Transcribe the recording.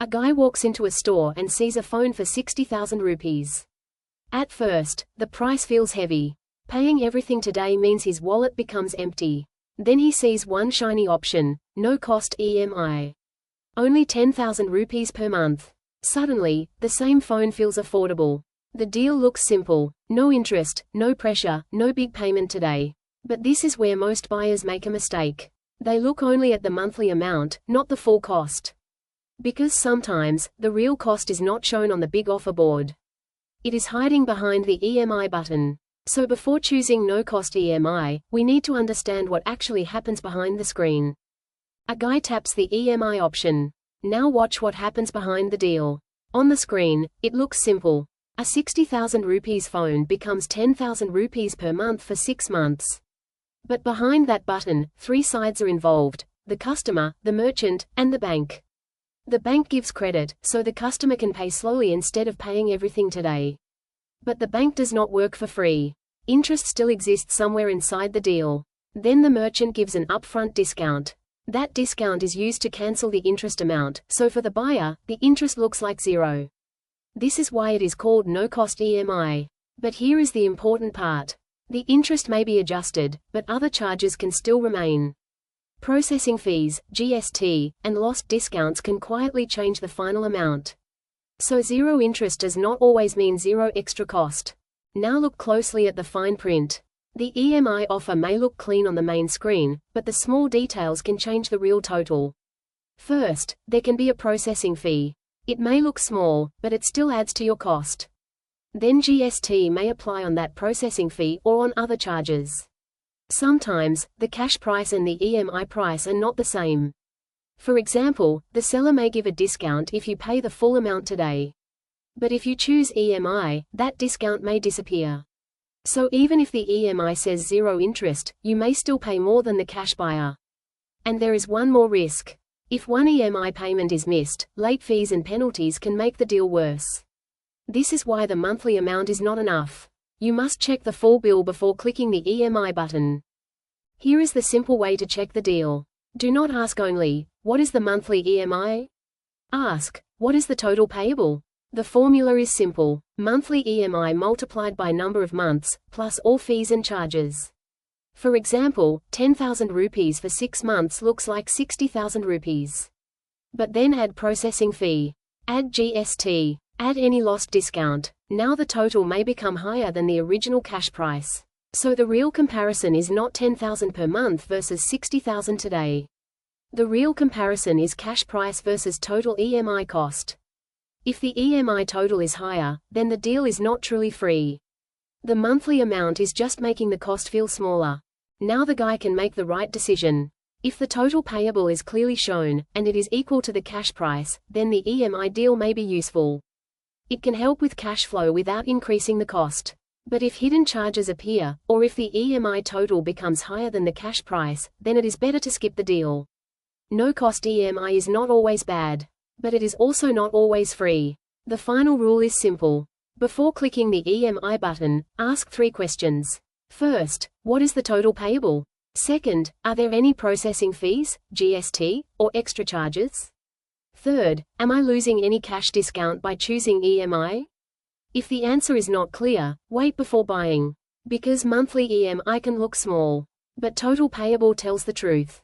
A guy walks into a store and sees a phone for 60,000 rupees. At first, the price feels heavy. Paying everything today means his wallet becomes empty. Then he sees one shiny option: no cost EMI. Only 10,000 rupees per month. Suddenly, the same phone feels affordable. The deal looks simple: no interest, no pressure, no big payment today. But this is where most buyers make a mistake. They look only at the monthly amount, not the full cost. Because sometimes, the real cost is not shown on the big offer board. It is hiding behind the EMI button. So before choosing no-cost EMI, we need to understand what actually happens behind the screen. A guy taps the EMI option. Now watch what happens behind the deal. On the screen, it looks simple. A 60,000 rupees phone becomes 10,000 rupees per month for 6 months. But behind that button, 3 sides are involved: the customer, the merchant, and the bank. The bank gives credit, so the customer can pay slowly instead of paying everything today. But the bank does not work for free. Interest still exists somewhere inside the deal. Then the merchant gives an upfront discount. That discount is used to cancel the interest amount, so for the buyer, the interest looks like zero. This is why it is called no-cost EMI. But here is the important part. The interest may be adjusted, but other charges can still remain. Processing fees, GST, and lost discounts can quietly change the final amount. So zero interest does not always mean zero extra cost. Now look closely at the fine print. The EMI offer may look clean on the main screen, but the small details can change the real total. First, there can be a processing fee. It may look small, but it still adds to your cost. Then GST may apply on that processing fee or on other charges. Sometimes, the cash price and the EMI price are not the same. For example, the seller may give a discount if you pay the full amount today. But if you choose EMI, that discount may disappear. So even if the EMI says zero interest, you may still pay more than the cash buyer. And there is one more risk. If one EMI payment is missed, late fees and penalties can make the deal worse. This is why the monthly amount is not enough. You must check the full bill before clicking the EMI button. Here is the simple way to check the deal. Do not ask only, what is the monthly EMI? Ask, what is the total payable? The formula is simple: monthly EMI multiplied by number of months, plus all fees and charges. For example, 10,000 rupees for 6 months looks like 60,000 rupees. But then add processing fee. Add GST. Add any lost discount. Now the total may become higher than the original cash price. So the real comparison is not 10,000 per month versus 60,000 today. The real comparison is cash price versus total EMI cost. If the EMI total is higher, then the deal is not truly free. The monthly amount is just making the cost feel smaller. Now the guy can make the right decision. If the total payable is clearly shown, and it is equal to the cash price, then the EMI deal may be useful. It can help with cash flow without increasing the cost. But if hidden charges appear, or if the EMI total becomes higher than the cash price, then it is better to skip the deal. No-cost EMI is not always bad. But it is also not always free. The final rule is simple. Before clicking the EMI button, ask 3 questions. First, what is the total payable? Second, are there any processing fees, GST, or extra charges? Third, am I losing any cash discount by choosing EMI? If the answer is not clear, wait before buying. Because monthly EMI can look small. But total payable tells the truth.